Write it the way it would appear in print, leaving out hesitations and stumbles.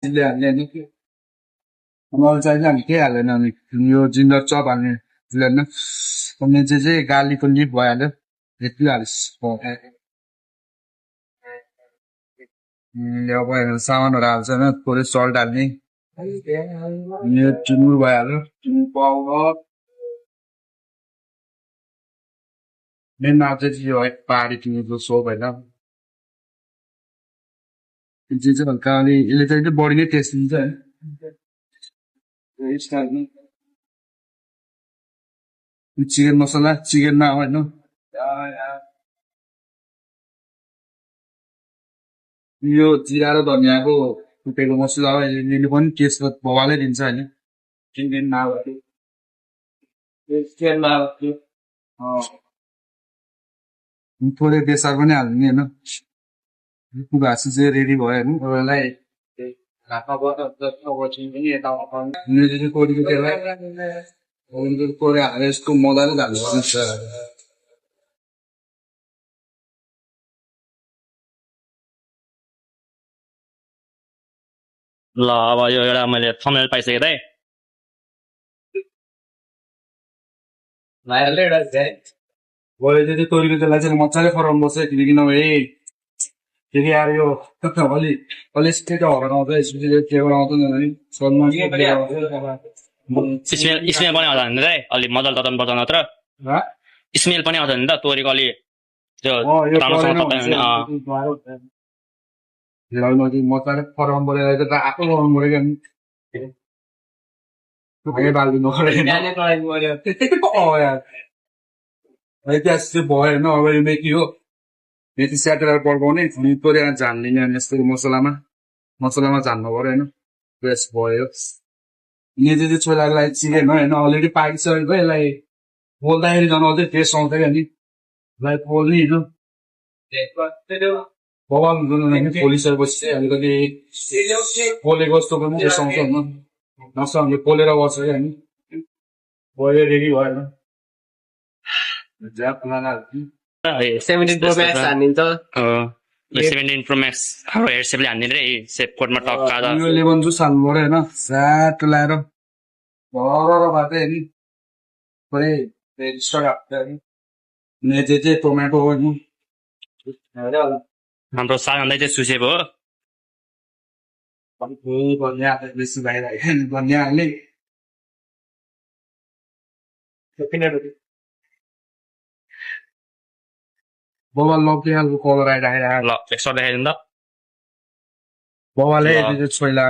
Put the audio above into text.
ले हाल्ने नि मलाई चाहिँ हामी केही हाल्दैन अनि यो जिन्जर चप हाल्ने हाल्ने अनि चाहिँ गार्लिकको लिफ भइहाल्यो यति हालिस् अब सामानहरू हाल्छ होइन थोरै सल्ट हाल्ने यो चिमुर भइहाल्यो चिमुर पाउडर मेन नाम चाहिँ यो है पहाडी टिमुरको सोप होइन यो चाहिँ हल्का अलि यसले चाहिँ बडी नै टेस्ट दिन्छ होइन चिकन मसला चिकन नाम होइन यो जिरा र धनियाँको कुटेको मसला हो यसले पनि टेस्ट बवालै दिन्छ होइन चिकन नामहरू थोरै बेसार पनि हाल्ने होइन भाषी चाहिँ रेडी भयो होइन तपाईँलाई कोरीको त्यसलाई कोरी हालेर यसको मजाले हाल्नुपर्छ ल अब यो एउटा मैले थम्बनेल पाइसकेँ दाइ भोलि चाहिँ तोरीको त्यसलाई चाहिँ मजाले फराउनु पर्छ किनकि नभए फेरि आएर यो अलि अलि स्टेट हराउँछ स्पेसली फ्लेभर आउँदैन है स्मेल पनि आउँछ नि दाइ अलि मजाले तताउनु पर्छ नत्र स्मेल पनि आउँछ नि त तोरीको अलि त्यो राम्रोसँग ततायो भने मजाले फराउनु पऱ्यो आएको बनाउनु पऱ्यो क्या बालिदिनु इतिहास चाहिँ भयो होइन अब यो मेथी हो मेथी स्याटेर पड्काउने अनि तोरी झान्ने अनि यस्तो मसलामा झान्नु पऱ्यो होइन फ्रेस भयो मेथी चाहिँ छोइलाको लागि चिकन होइन अलरेडी पाकिसकेको यसलाई पोल्दाखेरि झन् अझै टेस्ट आउँछ क्या नि यसलाई पोल्ने होइन बवाल हुन्छ पोलिसकेपछि चाहिँ अलिकति पोलेको जस्तो पनि टेस्ट आउँछ होइन नसँग पोलेर बस्छ क्या होइन भयो रेडी भयो होइन 17 Pro Max हाम्रो हेडसेपले हान्ने रे सेप कोडमा टक्का यो लेमन जुस हाल्नु पऱ्यो होइन स्याट लाएर भर भातै नि पुरै चाहिँ टोमेटो हो नि हाम्रो सागलाई चाहिँ सुसे भयो धनियाँ बेसी भइरहेको धनियाँ हाल्ने बवाल लग्ने खालको कलर आइरहेको ल एकसट देखाइदिनु त बवालै छोइला